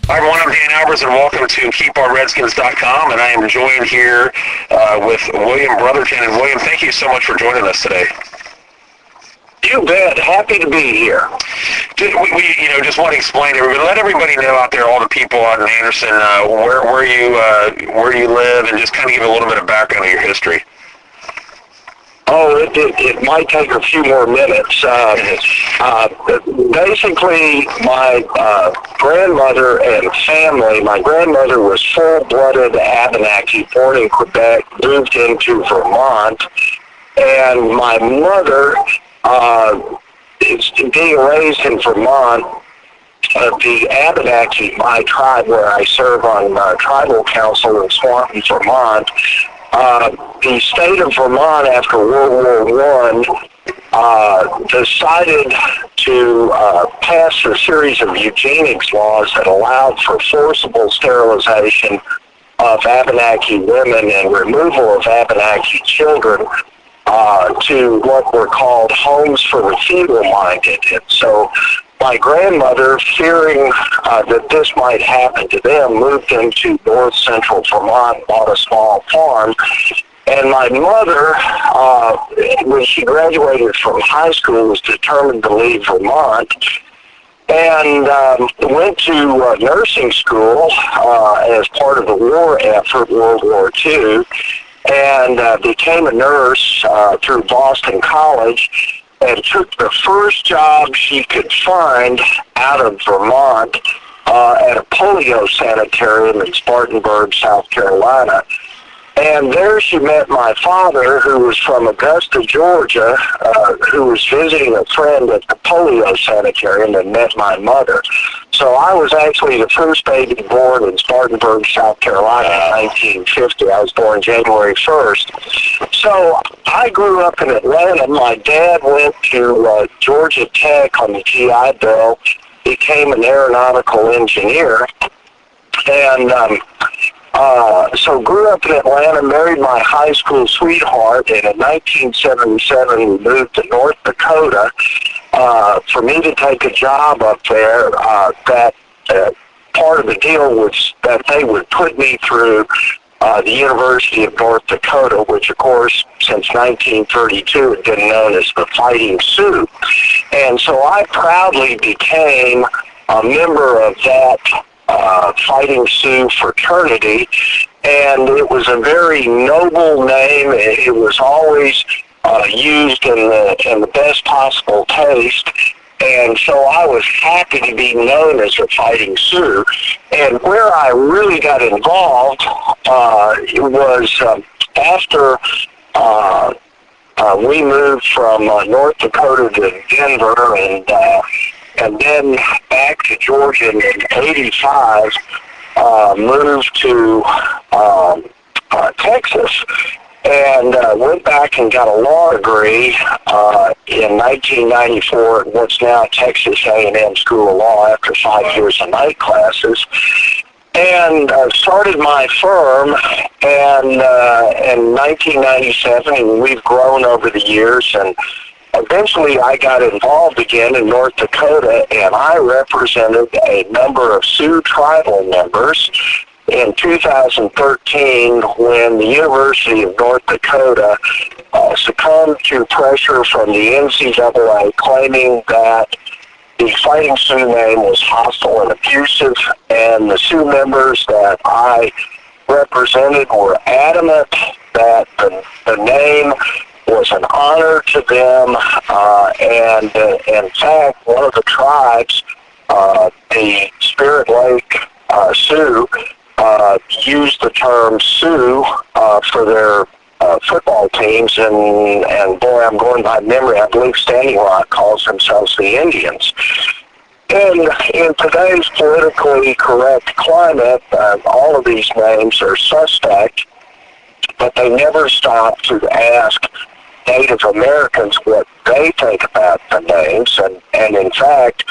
Hi everyone, I'm Dan Albers and welcome to KeepOurRedskins.com, and I am joined here with William Brotherton. And William, thank you so much for joining us today. You bet. Happy to be here. We just want to explain to everybody, let everybody know out there, all the people out in Anderson, where you live, and just kind of give a little bit of background of your history. Oh, it might take a few more minutes. Basically, my grandmother and family, my grandmother was full-blooded Abenaki, born in Quebec, moved into Vermont, and my mother is being raised in Vermont. The Abenaki, my tribe, where I serve on tribal council in Swanton, Vermont. The state of Vermont, after World War I, decided to pass a series of eugenics laws that allowed for forcible sterilization of Abenaki women and removal of Abenaki children to what were called homes for the feeble-minded. And so my grandmother, fearing that this might happen to them, moved into north central Vermont, bought a small farm. And my mother, when she graduated from high school, was determined to leave Vermont and went to nursing school as part of the war effort, World War II, and became a nurse through Boston College, and took the first job she could find out of Vermont at a polio sanitarium in Spartanburg, South Carolina. And there she met my father, who was from Augusta, Georgia, who was visiting a friend at the polio sanitarium, and met my mother. So I was actually the first baby born in Spartanburg, South Carolina in 1950. I was born January 1st. So I grew up in Atlanta. My dad went to Georgia Tech on the GI Bill, became an aeronautical engineer, and so grew up in Atlanta, married my high school sweetheart, and in 1977 we moved to North Dakota for me to take a job up there. That part of the deal was that they would put me through the University of North Dakota, which of course since 1932 had been known as the Fighting Sioux. And so I proudly became a member of that Fighting Sioux fraternity, and it was a very noble name. It was always used in the best possible taste, and so I was happy to be known as a Fighting Sioux. And where I really got involved, it was after we moved from North Dakota to Denver, and then back to Georgia in 85, moved to Texas, and went back and got a law degree in 1994 at what's now Texas A&M School of Law after 5 years of night classes, and started my firm in 1997, and we've grown over the years, and eventually I got involved again in North Dakota, and I represented a number of Sioux tribal members in 2013 when the University of North Dakota succumbed to pressure from the NCAA claiming that the Fighting Sioux name was hostile and abusive, and the Sioux members that I represented were adamant that the name was an honor to them, and in fact, one of the tribes, the Spirit Lake Sioux, used the term Sioux for their football teams, and boy, I'm going by memory, I believe Standing Rock calls themselves the Indians. And in today's politically correct climate, all of these names are suspect, but they never stop to ask Native Americans what they think about the names, and in fact,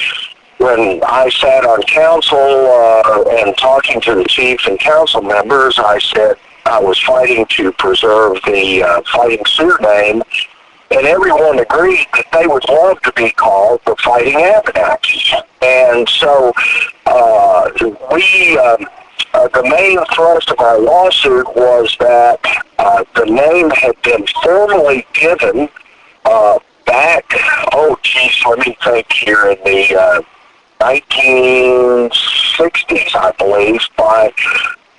when I sat on council and talking to the chief and council members, I said I was fighting to preserve the Fighting Sioux name, and everyone agreed that they would love to be called the Fighting Abenaki. And so the main thrust of our lawsuit was that the name had been formally given back, let me think here, in the 1960s, I believe, by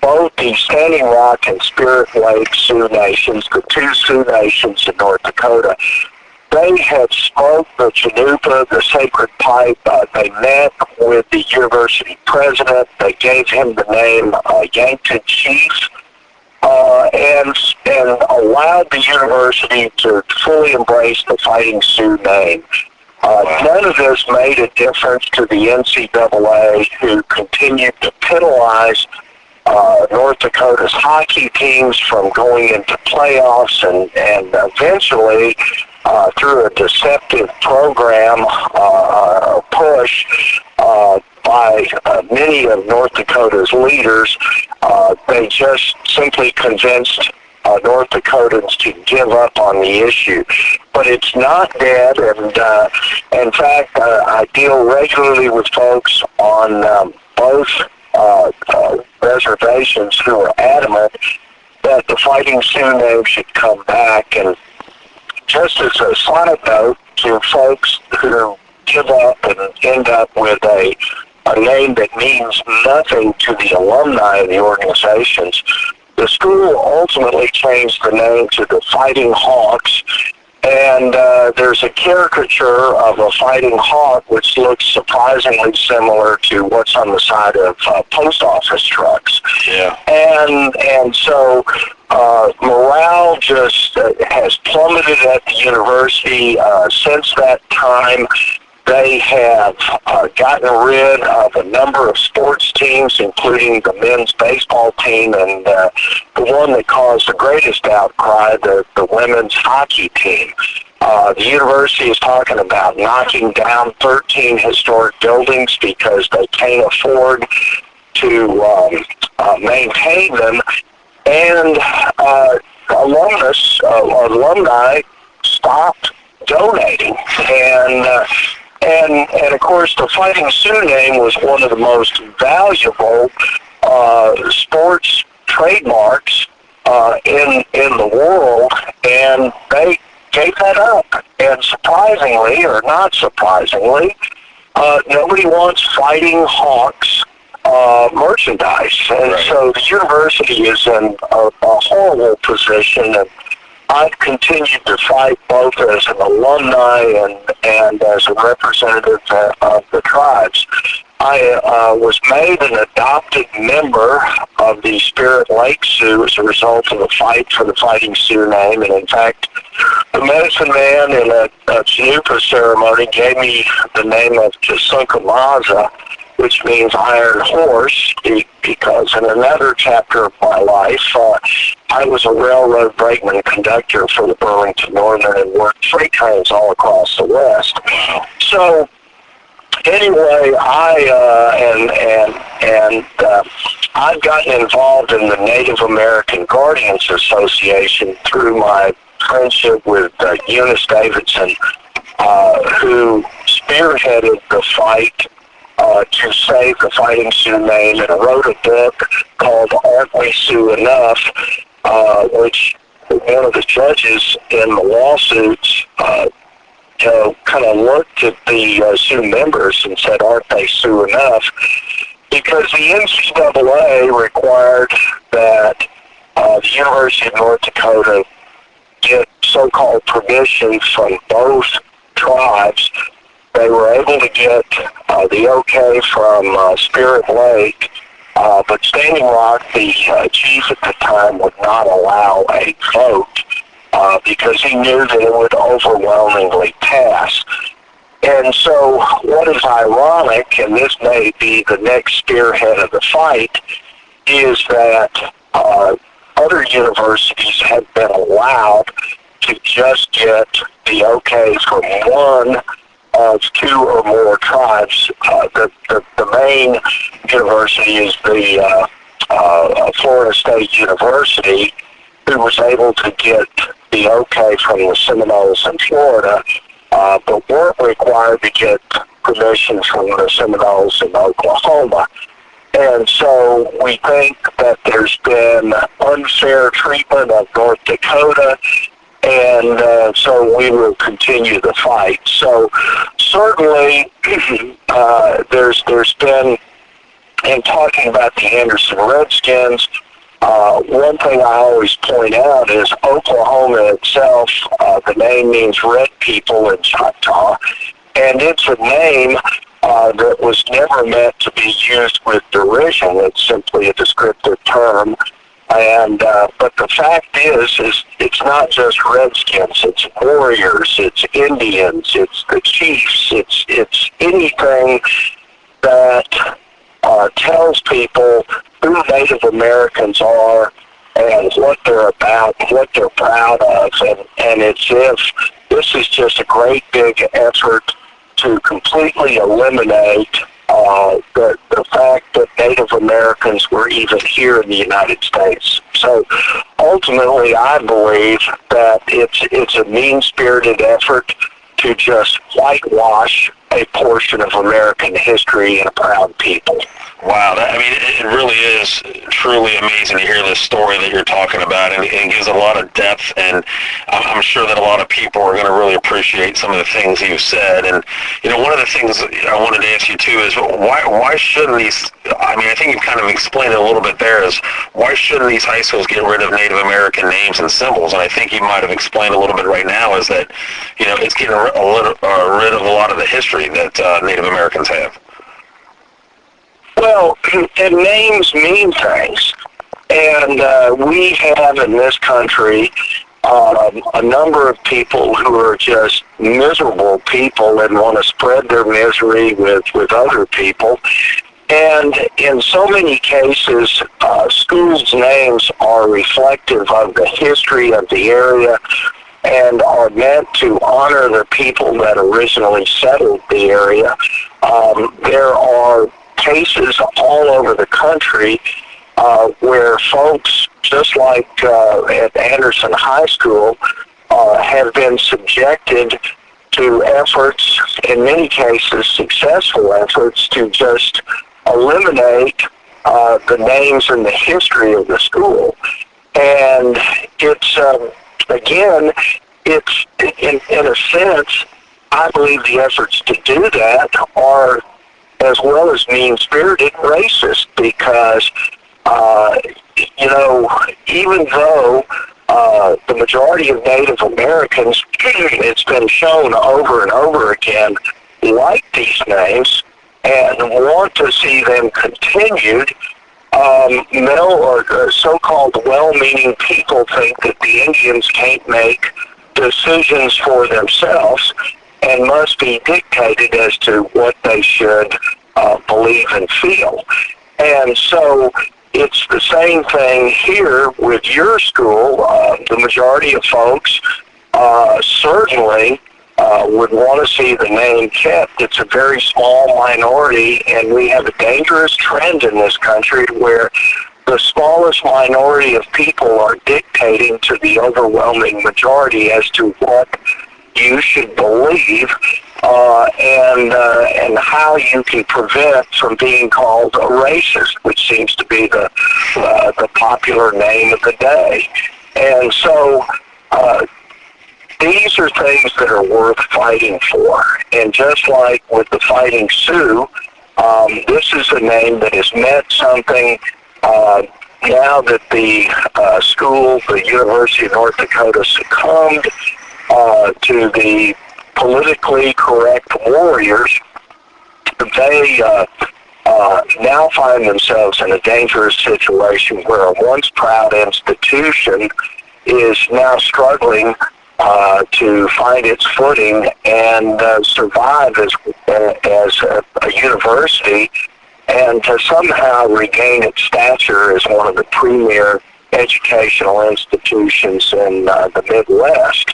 both the Standing Rock and Spirit Lake Sioux Nations, the two Sioux Nations in North Dakota. They had smoked the chanupa, the sacred pipe. They met with the university president. They gave him the name Yankton Chief, and allowed the university to fully embrace the Fighting Sioux name. None of this made a difference to the NCAA, who continued to penalize North Dakota's hockey teams from going into playoffs, and eventually, through a deceptive program push by many of North Dakota's leaders, they just simply convinced North Dakotans to give up on the issue. But it's not dead, and in fact, I deal regularly with folks on both reservations who are adamant that the Fighting Sioux name should come back. And just as a side note to folks who give up and end up with a name that means nothing to the alumni of the organizations, the school ultimately changed the name to the Fighting Hawks. And there's a caricature of a fighting hawk which looks surprisingly similar to what's on the side of post office trucks. Yeah. And so morale just has plummeted at the university. Since that time, they have gotten rid of a number of sports teams, including the men's baseball team, and the one that caused the greatest outcry, the women's hockey team. The university is talking about knocking down 13 historic buildings because they can't afford to maintain them. And alumni stopped donating. And of course, the Fighting Sioux name was one of the most valuable sports trademarks in the world, and they gave that up. And surprisingly, or not surprisingly, nobody wants Fighting Hawks merchandise. And right. So the university is in a horrible position, and I've continued to fight both as an alumni and as a representative of the tribes. I was made an adopted member of the Spirit Lake Sioux as a result of the fight for the Fighting Sioux name, and in fact, the medicine man in a chanupa ceremony gave me the name of Chasunkamaza, which means iron horse, because in another chapter of my life, I was a railroad brakeman conductor for the Burlington Northern and worked freight trains all across the West. So anyway, I've gotten involved in the Native American Guardians Association through my friendship with Eunice Davidson, who spearheaded the fight to save the Fighting Sioux name, and wrote a book called Aren't We Sioux Enough, which one of the judges in the lawsuits kind of looked at the Sioux members and said, aren't they Sioux enough? Because the NCAA required that the University of North Dakota get so-called permission from both tribes. They were able to get the okay from Spirit Lake, but Standing Rock, the chief at the time, would not allow a vote because he knew that it would overwhelmingly pass. And so what is ironic, and this may be the next spearhead of the fight, is that other universities have been allowed to just get the okay from one of two or more tribes. The main university is the Florida State University, who was able to get the okay from the Seminoles in Florida, but weren't required to get permission from the Seminoles in Oklahoma. And so we think that there's been unfair treatment of North Dakota, and so we will continue the fight. So certainly there's been, in talking about the Anderson Redskins, one thing I always point out is Oklahoma itself, the name means red people in Choctaw, and it's a name that was never meant to be used with derision. It's simply a descriptive term. And but the fact is it's not just Redskins. It's warriors. It's Indians. It's the chiefs. It's anything that tells people who Native Americans are and what they're about, what they're proud of, and it's if this is just a great big effort to completely eliminate the fact that Native Americans were even here in the United States. So ultimately, I believe that it's a mean-spirited effort to just whitewash a portion of American history and a proud people. Wow, it really is truly amazing to hear this story that you're talking about, and it gives a lot of depth, and I'm sure that a lot of people are going to really appreciate some of the things you said. And, one of the things I wanted to ask you, too, is why shouldn't these, I think you've kind of explained it a little bit there, is why shouldn't these high schools get rid of Native American names and symbols? And I think you might have explained a little bit right now, is that, it's getting rid of a lot of the history that Native Americans have. Well, and names mean things, and we have in this country a number of people who are just miserable people and want to spread their misery with other people. And in so many cases, schools' names are reflective of the history of the area and are meant to honor the people that originally settled the area. There are cases all over the country where folks, just like at Anderson High School, have been subjected to efforts, in many cases successful efforts, to just eliminate the names and the history of the school. And it's, again, it's, in a sense, I believe the efforts to do that are, as well as mean-spirited, racist, because, even though the majority of Native Americans, it's been shown over and over again, like these names and want to see them continued, so-called well-meaning people think that the Indians can't make decisions for themselves and must be dictated as to what they should believe and feel. And so it's the same thing here with your school. The majority of folks certainly would want to see the name kept. It's a very small minority, and we have a dangerous trend in this country where the smallest minority of people are dictating to the overwhelming majority as to what you should believe, and how you can prevent from being called a racist, which seems to be the popular name of the day. And so these are things that are worth fighting for. And just like with the Fighting Sioux, this is a name that has meant something. Now that the school, the University of North Dakota, succumbed to the politically correct warriors, they now find themselves in a dangerous situation where a once proud institution is now struggling to find its footing and survive as a university, and to somehow regain its stature as one of the premier educational institutions in the Midwest.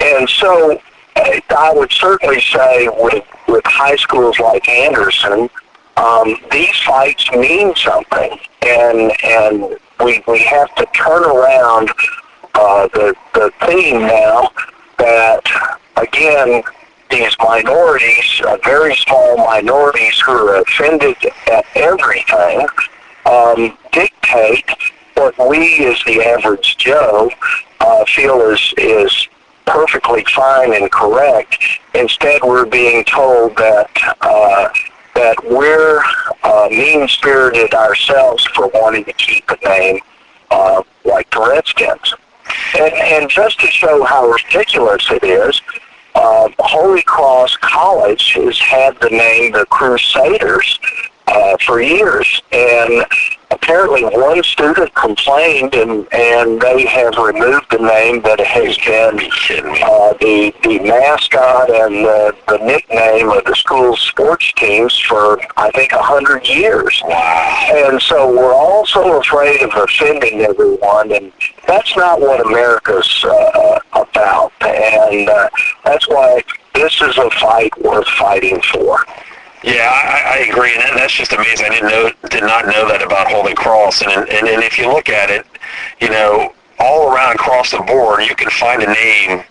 And so I would certainly say with high schools like Anderson, these fights mean something, and we have to turn around the theme now that, again, these minorities, very small minorities who are offended at everything, dictate what we as the average Joe feel is perfectly fine and correct. Instead, we're being told that that we're mean-spirited ourselves for wanting to keep a name like the Redskins. And just to show how ridiculous it is, Holy Cross College has had the name the Crusaders for years, and apparently one student complained, and they have removed the name that has been the mascot and the nickname of the school's sports teams for, I think, 100 years. Wow. And so we're all so afraid of offending everyone, and that's not what America's about. And that's why this is a fight worth fighting for. Yeah, I agree, and that's just amazing. I did not know that about Holy Cross, and if you look at it, you know, all around across the board, you can find a name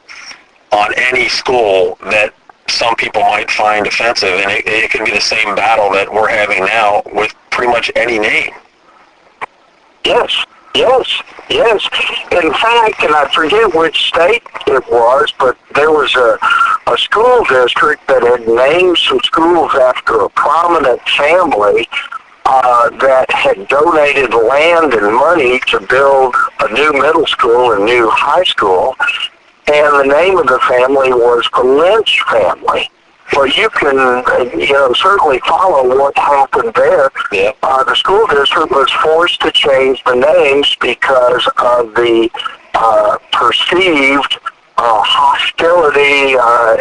on any school that some people might find offensive, and it can be the same battle that we're having now with pretty much any name. Yes. In fact, and I forget which state it was, but there was a school district that had named some schools after a prominent family that had donated land and money to build a new middle school and new high school, and the name of the family was the Lynch family. Well, you can, certainly follow what happened there. Yep. The school district was forced to change the names because of the perceived hostility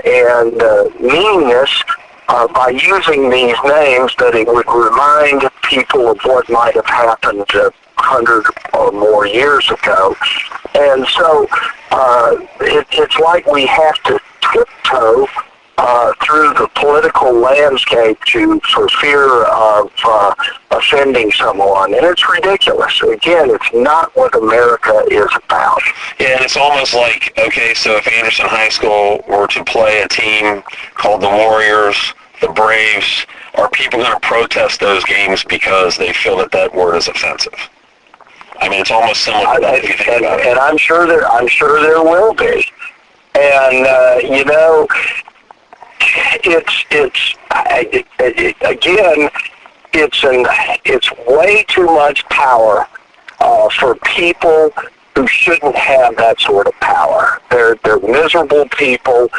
and meanness by using these names, that it would remind people of what might have happened 100 or more years ago. And so it's like we have to tiptoe through the political landscape for fear of offending someone. And it's ridiculous. Again, it's not what America is about. Yeah, and it's almost like, okay, so if Anderson High School were to play a team called the Warriors, the Braves, are people going to protest those games because they feel that word is offensive? I mean, it's almost similar to that if you think about it. And I'm sure there will be. And, it's way too much power for people who shouldn't have that sort of power. They're miserable people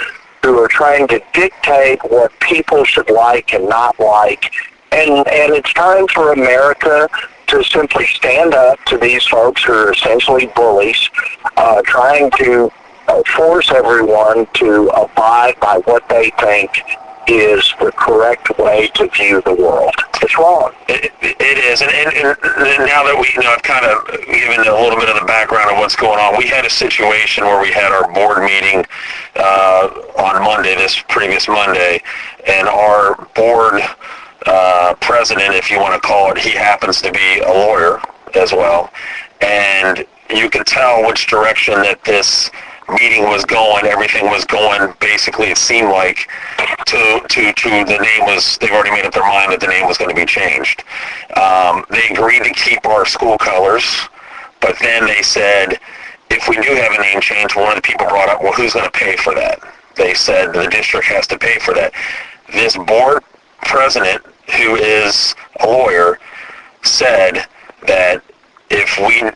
who are trying to dictate what people should like and not like. And it's time for America to simply stand up to these folks who are essentially bullies, trying to force everyone to abide by what they think is the correct way to view the world. It's wrong. It is, and now that I've kind of given a little bit of the background of what's going on, we had a situation where we had our board meeting on Monday, this previous Monday, and our board president, if you want to call it, he happens to be a lawyer as well, and you could tell which direction that this meeting was going. Everything was going, basically, it seemed like, to the name was, they've already made up their mind that the name was going to be changed. They agreed to keep our school colors, but then they said, if we do have a name change, one of the people brought up, well, who's going to pay for that? They said the district has to pay for that. This board president, who is a lawyer, said that if we,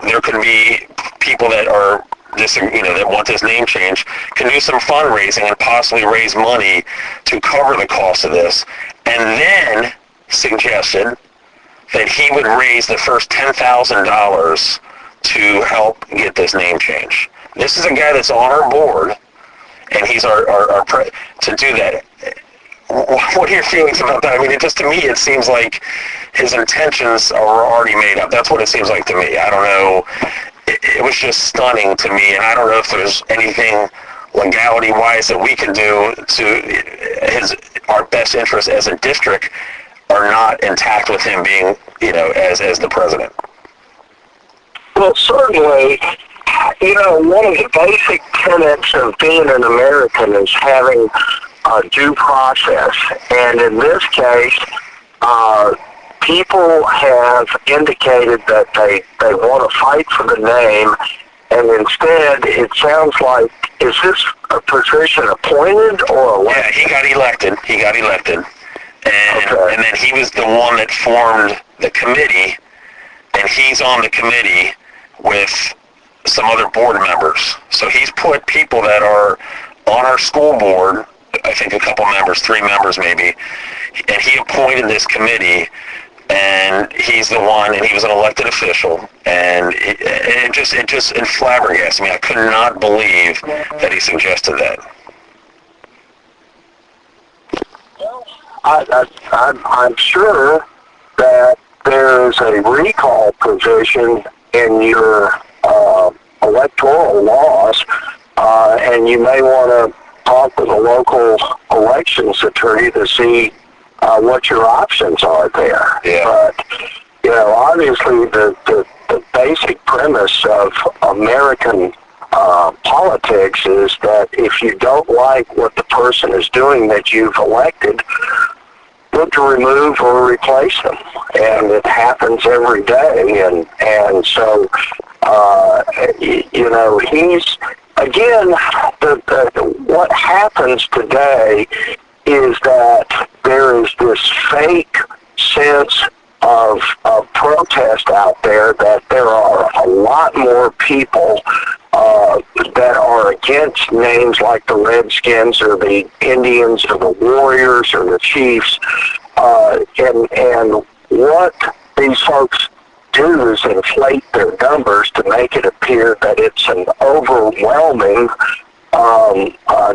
there could be people that are that want this name change, can do some fundraising and possibly raise money to cover the cost of this, and then suggested that he would raise the first $10,000 to help get this name change. This is a guy that's on our board, and he's our to do that. What are your feelings about that? I mean, to me, it seems like his intentions are already made up. That's what it seems like to me. I don't know. It was just stunning to me, and I don't know if there's anything legality-wise that we can do to our best interest as a district are not intact with him being, as the president. Well, certainly one of the basic tenets of being an American is having due process. And in this case, people have indicated that they want to fight for the name, and instead it sounds like, is this a position appointed or elected? Yeah, he got elected. And then he was the one that formed the committee, and he's on the committee with some other board members. So he's put people that are on our school board, I think a couple members, 3 members maybe, and he appointed this committee, and he's the one, and he was an elected official, and it just flabbergasted me. I could not believe that he suggested that. I'm sure that there's a recall provision in your electoral laws, and you may want to talk with a local elections attorney to see what your options are there. Yeah. But, obviously the basic premise of American politics is that if you don't like what the person is doing that you've elected, look to remove or replace them. And it happens every day. And so, he's, again, what happens today is that there is this fake sense of protest out there, that there are a lot more people that are against names like the Redskins or the Indians or the Warriors or the Chiefs. And what these folks do is inflate their numbers to make it appear that it's an overwhelming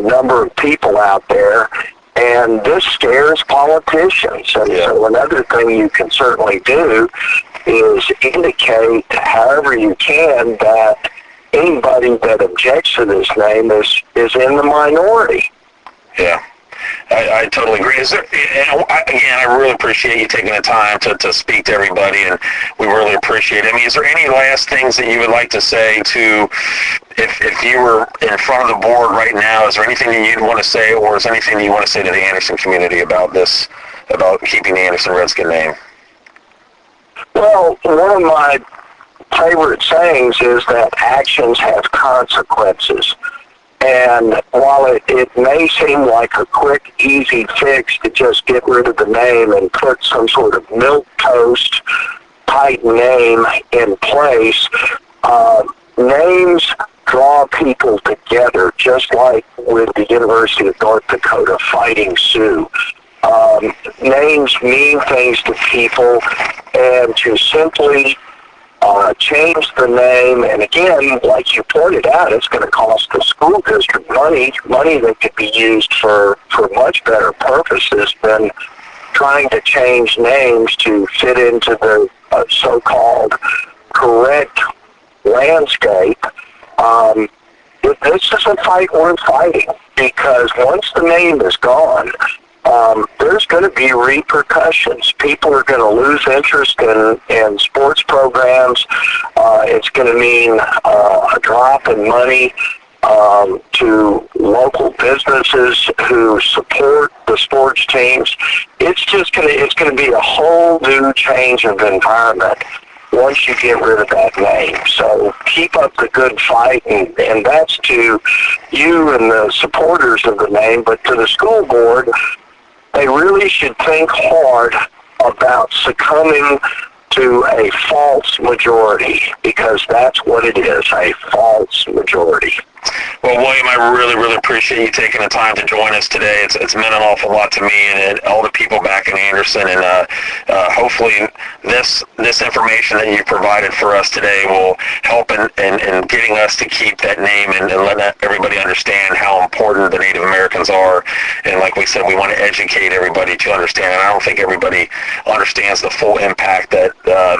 number of people out there. And this scares politicians. And so another thing you can certainly do is indicate, however you can, that anybody that objects to this name is in the minority. Yeah. I totally agree. I really appreciate you taking the time to speak to everybody, and we really appreciate it. I mean, is there any last things that you would like to say to, if you were in front of the board right now, is there anything that you'd want to say, or is there anything that you want to say to the Anderson community about this, about keeping the Anderson Redskin name? Well, one of my favorite sayings is that actions have consequences. And while it may seem like a quick, easy fix to just get rid of the name and put some sort of milquetoast type name in place, names draw people together, just like with the University of North Dakota Fighting Sioux. Names mean things to people, and to simply change the name, and again, like you pointed out, it's going to cost the school district money that could be used for much better purposes than trying to change names to fit into the so-called correct landscape. This is a fight worth fighting, because once the name is gone, there's going to be repercussions. People are going to lose interest in sports programs. It's going to mean a drop in money to local businesses who support the sports teams. It's going to be a whole new change of environment once you get rid of that name. So keep up the good fight, and that's to you and the supporters of the name, but to the school board, they really should think hard about succumbing to a false majority, because that's what it is, a false majority. Well, William, I really, really appreciate you taking the time to join us today. It's meant an awful lot to me and all the people back in Anderson, and hopefully this information that you provided for us today will help in getting us to keep that name and let everybody understand how important the Native Americans are. And like we said, we want to educate everybody to understand, and I don't think everybody understands the full impact that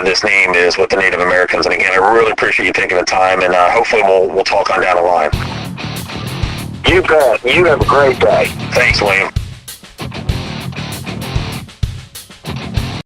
this name is with the Native Americans. And again, I really appreciate you taking the time, and hopefully we'll talk on down the line. You bet. You have a great day. Thanks, William.